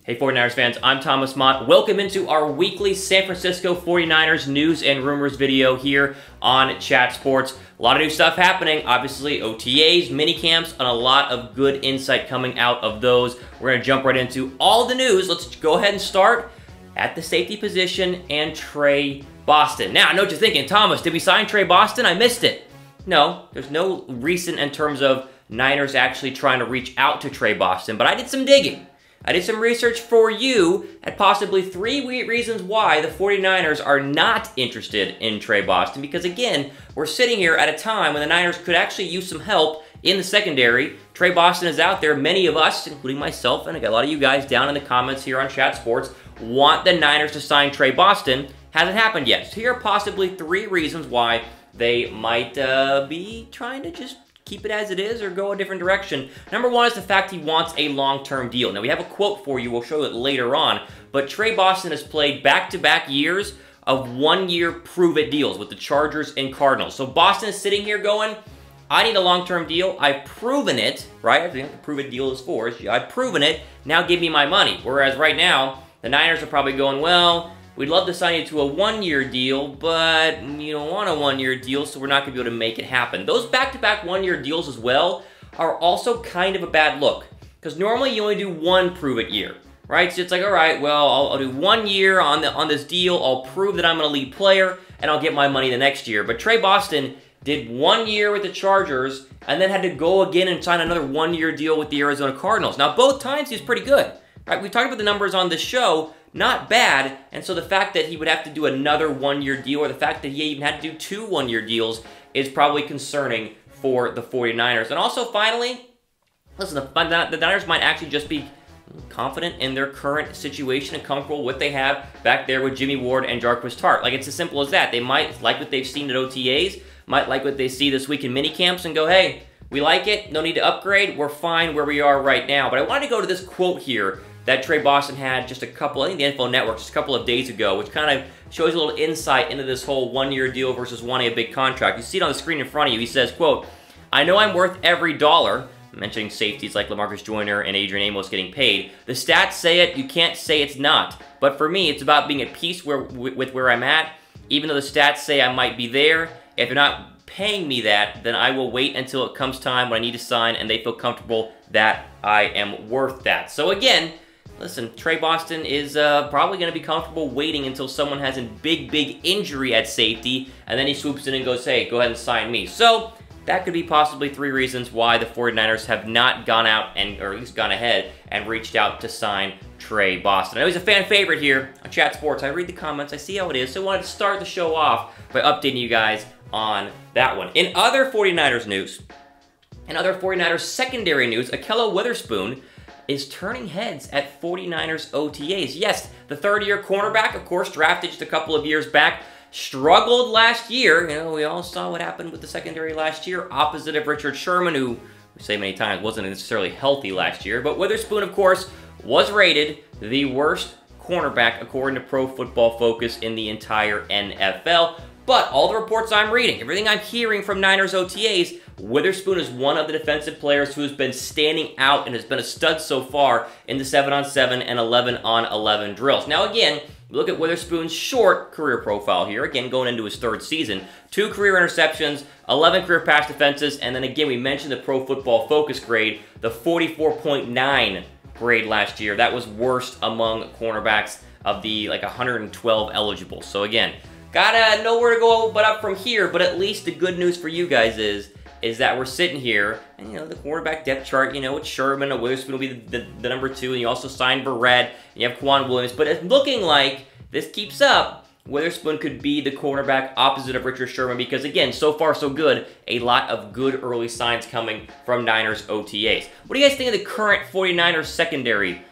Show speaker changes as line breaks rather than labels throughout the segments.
Hey 49ers fans, I'm Thomas Mott. Welcome into our weekly San Francisco 49ers news and rumors video here on Chat Sports. A lot of new stuff happening, obviously OTAs, minicamps, and a lot of good insight coming out of those. We're going to jump right into all the news. Let's go ahead and start at the safety position and Trey Boston. Now, I know what you're thinking, Thomas, did we sign Trey Boston? I missed it. No, there's no recent in terms of Niners actually trying to reach out to Trey Boston, but I did some digging. I did some research for you at possibly 3 reasons why the 49ers are not interested in Trey Boston. Because again, we're sitting here at a time when the Niners could actually use some help in the secondary. Trey Boston is out there. Many of us, including myself, and I got a lot of you guys down in the comments here on Chat Sports, want the Niners to sign Trey Boston. Hasn't happened yet. So here are possibly 3 reasons why they might be trying to just keep it as it is or go a different direction. Number 1 is the fact he wants a long-term deal. Now, we have a quote for you. We'll show it later on. But Trey Boston has played back-to-back years of 1-year prove-it deals with the Chargers and Cardinals. So Boston is sitting here going, I need a long-term deal. I've proven it, right? I think the prove-it deal is for. I've proven it. Now give me my money. Whereas right now, the Niners are probably going, well, we'd love to sign you to a 1-year deal, but you don't want a 1-year deal, so we're not going to be able to make it happen. Those back-to-back 1-year deals as well are also kind of a bad look. Because normally you only do 1 prove-it year, right? So it's like, all right, well, I'll do 1 year on this deal. I'll prove that I'm an elite player, and I'll get my money the next year. But Trey Boston did 1 year with the Chargers, and then had to go again and sign another 1-year deal with the Arizona Cardinals. Now, both times he was pretty good, right? We talked about the numbers on this show. Not bad, and so the fact that he would have to do another 1-year deal, or the fact that he even had to do 2 1-year deals, is probably concerning for the 49ers. And also, finally, listen, the Niners might actually just be confident in their current situation and comfortable with what they have back there with Jimmy Ward and Jarquez Tart. Like, it's as simple as that. They might like what they've seen at OTAs, might like what they see this week in minicamps, and go, hey, we like it, no need to upgrade, we're fine where we are right now. But I wanted to go to this quote here that Trey Boston had just a couple, I think the Info Network, just a couple of days ago, which kind of shows a little insight into this whole 1-year deal versus wanting a big contract. You see it on the screen in front of you. He says, quote, I know I'm worth every dollar, mentioning safeties like LaMarcus Joyner and Adrian Amos getting paid. The stats say it, you can't say it's not. But for me, it's about being at peace with where I'm at. Even though the stats say I might be there, if you're not paying me that, then I will wait until it comes time when I need to sign and they feel comfortable that I am worth that. So again, listen, Trey Boston is probably going to be comfortable waiting until someone has a big injury at safety, and then he swoops in and goes, hey, go ahead and sign me. So that could be possibly 3 reasons why the 49ers have not gone out, or at least gone ahead, and reached out to sign Trey Boston. I know he's a fan favorite here on Chat Sports. I read the comments. I see how it is. So I wanted to start the show off by updating you guys on that one. In other 49ers news, in other 49ers secondary news, Ahkello Witherspoon is turning heads at 49ers OTAs. Yes, the 3rd-year cornerback, of course, drafted just a couple of years back, struggled last year. You know, we all saw what happened with the secondary last year, opposite of Richard Sherman, who, we say many times, wasn't necessarily healthy last year. But Witherspoon, of course, was rated the worst cornerback according to Pro Football Focus in the entire NFL. But all the reports I'm reading, everything I'm hearing from Niners OTAs, Witherspoon is one of the defensive players who has been standing out and has been a stud so far in the 7-on-7 and 11-on-11 drills. Now again, look at Witherspoon's short career profile here, again going into his 3rd season. 2 career interceptions, 11 career pass defenses, and then again we mentioned the Pro Football Focus grade, the 44.9 grade last year. That was worst among cornerbacks of the 112 eligible. So again, gotta know where to go but up from here, but at least the good news for you guys is that we're sitting here, and you know, the quarterback depth chart, you know, it's Sherman, and Witherspoon will be the number 2, and you also signed Barrett, and you have Quan Williams, but it's looking like this keeps up, Witherspoon could be the cornerback opposite of Richard Sherman, because again, so far so good, a lot of good early signs coming from Niners OTAs. What do you guys think of the current 49ers secondary?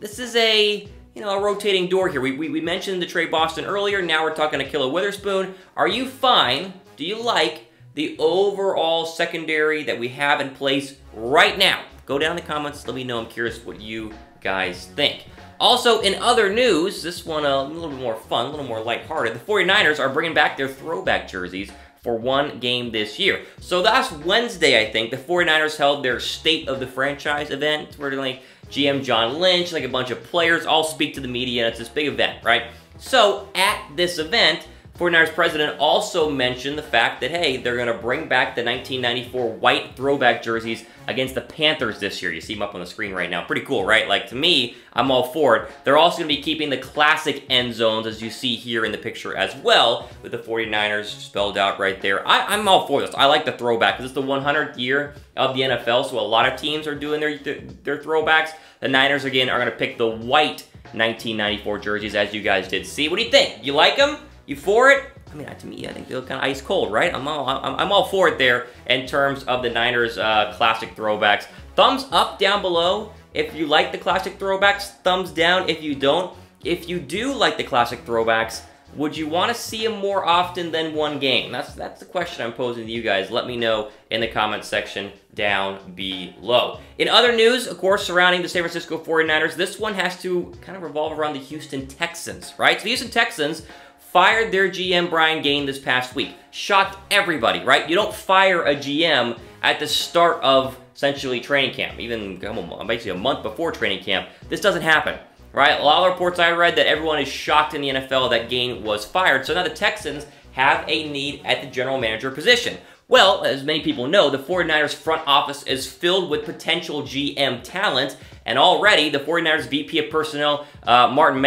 This is a rotating door here. We mentioned the Trey Boston earlier, now we're talking Ahkello Witherspoon. Are you fine? Do you like the overall secondary that we have in place right now? Go down in the comments, let me know. I'm curious what you guys think. Also, in other news, this one a little bit more fun, a little more lighthearted. The 49ers are bringing back their throwback jerseys for 1 game this year. So last Wednesday, I think, the 49ers held their State of the Franchise event, where like GM John Lynch, like a bunch of players, all speak to the media, and it's this big event, right? So, at this event, 49ers president also mentioned the fact that, hey, they're going to bring back the 1994 white throwback jerseys against the Panthers this year. You see them up on the screen right now. Pretty cool, right? Like, to me, I'm all for it. They're also going to be keeping the classic end zones, as you see here in the picture as well, with the 49ers spelled out right there. I'm all for this. I like the throwback, because it's the 100th year of the NFL, so a lot of teams are doing their throwbacks. The Niners, again, are going to pick the white 1994 jerseys, as you guys did see. What do you think? You like them? You for it? I mean, to me, I think they look kind of ice cold, right? I'm all for it there in terms of the Niners classic throwbacks. Thumbs up down below if you like the classic throwbacks. Thumbs down if you don't. If you do like the classic throwbacks, would you want to see them more often than one game? That's the question I'm posing to you guys. Let me know in the comments section down below. In other news, of course, surrounding the San Francisco 49ers, this one has to kind of revolve around the Houston Texans, right? So the Houston Texans fired their GM Brian Gaine this past week. Shocked everybody, right? You don't fire a GM at the start of essentially training camp, even basically a month before training camp. This doesn't happen, right? A lot of reports I read that everyone is shocked in the NFL that Gaine was fired. So now the Texans have a need at the general manager position. Well, as many people know, the 49ers front office is filled with potential GM talent, and already the 49ers VP of Personnel, Martin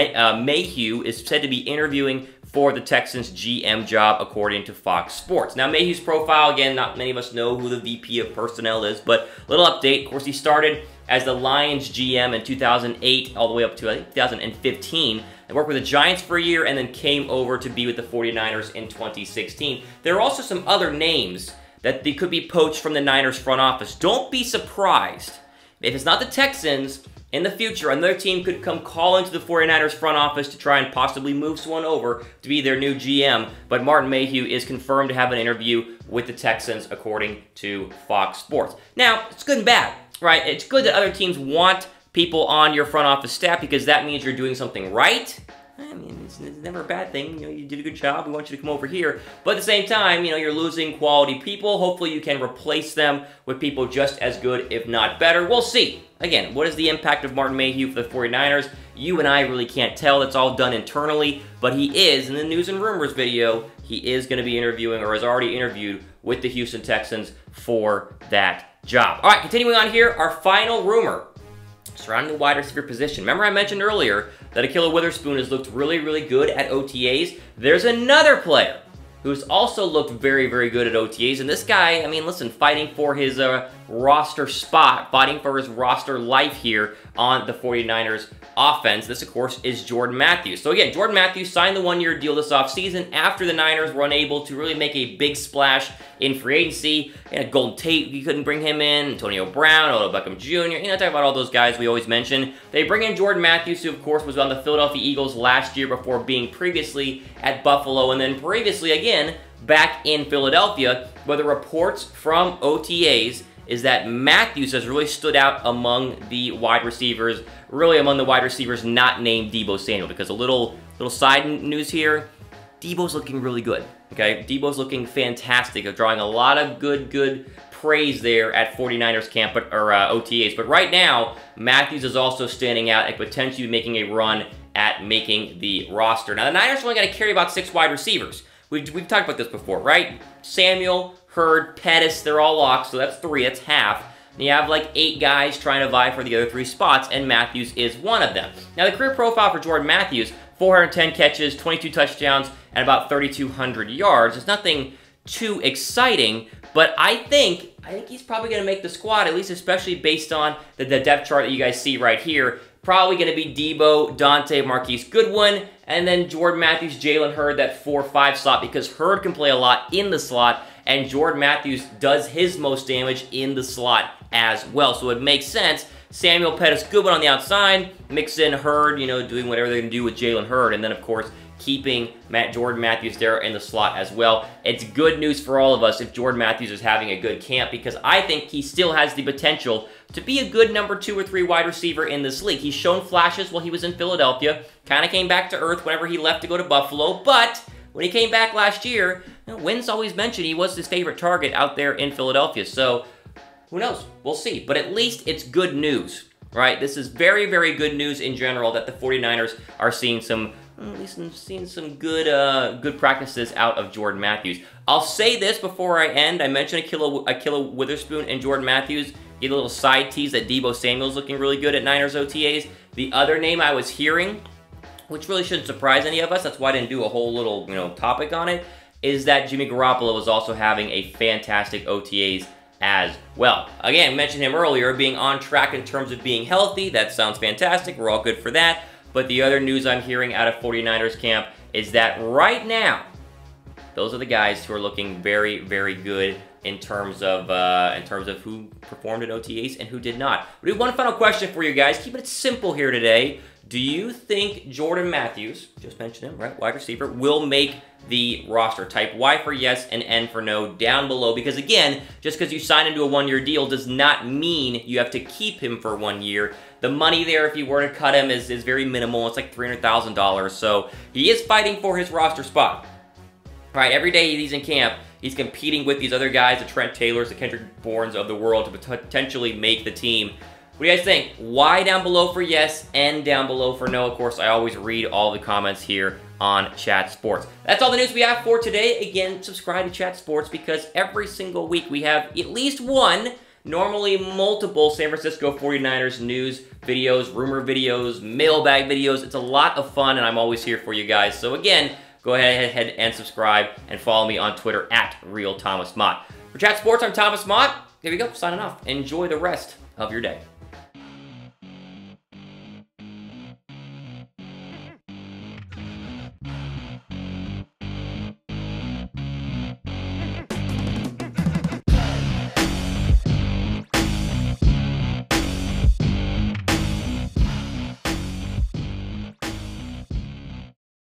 Mayhew, is said to be interviewing for the Texans GM job, according to Fox Sports. Now, Mayhew's profile, again, not many of us know who the VP of Personnel is, but little update. Of course, he started as the Lions GM in 2008 all the way up to, I think, 2015. And worked with the Giants for a year and then came over to be with the 49ers in 2016. There are also some other names that they could be poached from the Niners front office. Don't be surprised if it's not the Texans. In the future, another team could come calling to the 49ers front office to try and possibly move someone over to be their new GM, but Martin Mayhew is confirmed to have an interview with the Texans, according to Fox Sports. Now, it's good and bad, right? It's good that other teams want people on your front office staff because that means you're doing something right. I mean, it's never a bad thing. You know, you did a good job. We want you to come over here. But at the same time, you know, you're losing quality people. Hopefully you can replace them with people just as good, if not better. We'll see. Again, what is the impact of Martin Mayhew for the 49ers? You and I really can't tell. That's all done internally. But he is, in the news and rumors video, he is going to be interviewing, or has already interviewed, with the Houston Texans for that job. All right, continuing on here, our final rumor surrounding the wide receiver position. Remember I mentioned earlier that Ahkello Witherspoon has looked really, really good at OTAs. There's another player who's also looked very, very good at OTAs. And this guy, I mean, listen, fighting for his roster spot, fighting for his roster life here on the 49ers offense. This, of course, is Jordan Matthews. So again, Jordan Matthews signed the one-year deal this offseason after the Niners were unable to really make a big splash in free agency. And Golden Tate, you couldn't bring him in. Antonio Brown, Odell Beckham Jr. You know, talk about all those guys we always mention. They bring in Jordan Matthews, who, of course, was on the Philadelphia Eagles last year before being previously at Buffalo and then previously, again, back in Philadelphia. But the reports from OTAs is that Matthews has really stood out among the wide receivers, really among the wide receivers not named Deebo Samuel, because a little side news here, Deebo's looking really good, okay? Deebo's looking fantastic, drawing a lot of good praise there at 49ers camp, or OTAs. But right now, Matthews is also standing out and potentially making a run at making the roster. Now, the Niners are only going to carry about 6 wide receivers. We've talked about this before, right? Samuel, Hurd, Pettis, they're all locked, so that's 3, that's half. And you have like 8 guys trying to vie for the other 3 spots, and Matthews is one of them. Now, the career profile for Jordan Matthews, 410 catches, 22 touchdowns, and about 3,200 yards. It's nothing too exciting, but I think he's probably going to make the squad, at least especially based on the depth chart that you guys see right here. Probably going to be Deebo, Dante, Marquise Goodwin, and then Jordan Matthews, Jalen Hurd, that 4-5 slot, because Hurd can play a lot in the slot, and Jordan Matthews does his most damage in the slot as well. So it makes sense. Samuel, Pettis, Goodwin on the outside, mix in Hurd, you know, doing whatever they're going to do with Jalen Hurd, and then, of course, keeping Jordan Matthews there in the slot as well. It's good news for all of us if Jordan Matthews is having a good camp, because I think he still has the potential to be a good number 2 or 3 wide receiver in this league. He's shown flashes while he was in Philadelphia, kind of came back to earth whenever he left to go to Buffalo, but when he came back last year, you know, Wynn's always mentioned he was his favorite target out there in Philadelphia, so who knows? We'll see. But at least it's good news right? This is very, very good news in general that the 49ers are seeing some, at least seeing some good practices out of Jordan Matthews. I'll say this before I end. I mentioned Ahkello Witherspoon and Jordan Matthews. Get a little side tease that Deebo Samuel's looking really good at Niners OTAs. The other name I was hearing, which really shouldn't surprise any of us, that's why I didn't do a whole little, topic on it, is that Jimmy Garoppolo is also having a fantastic OTAs as well. Again, I mentioned him earlier, being on track in terms of being healthy. That sounds fantastic. We're all good for that. But the other news I'm hearing out of 49ers camp is that right now, those are the guys who are looking very, very good in terms of who performed at OTAs and who did not. We have one final question for you guys. Keeping it simple here today. Do you think Jordan Matthews, just mentioned him, right, wide receiver, will make the roster? Type Y for yes and N for no down below, because again, just because you sign into a one-year deal does not mean you have to keep him for 1 year. The money there, if you were to cut him, is very minimal. It's like $300,000, so he is fighting for his roster spot. All right, every day he's in camp, he's competing with these other guys, the Trent Taylors, the Kendrick Bournes of the world, to potentially make the team. What do you guys think? Y down below for yes, N down below for no. Of course, I always read all the comments here on Chat Sports. That's all the news we have for today. Again, subscribe to Chat Sports because every single week we have at least one, normally multiple San Francisco 49ers news videos, rumor videos, mailbag videos. It's a lot of fun, and I'm always here for you guys. So again, go ahead and subscribe and follow me on Twitter at RealThomasMott. For Chat Sports, I'm Thomas Mott. Here we go, signing off. Enjoy the rest of your day.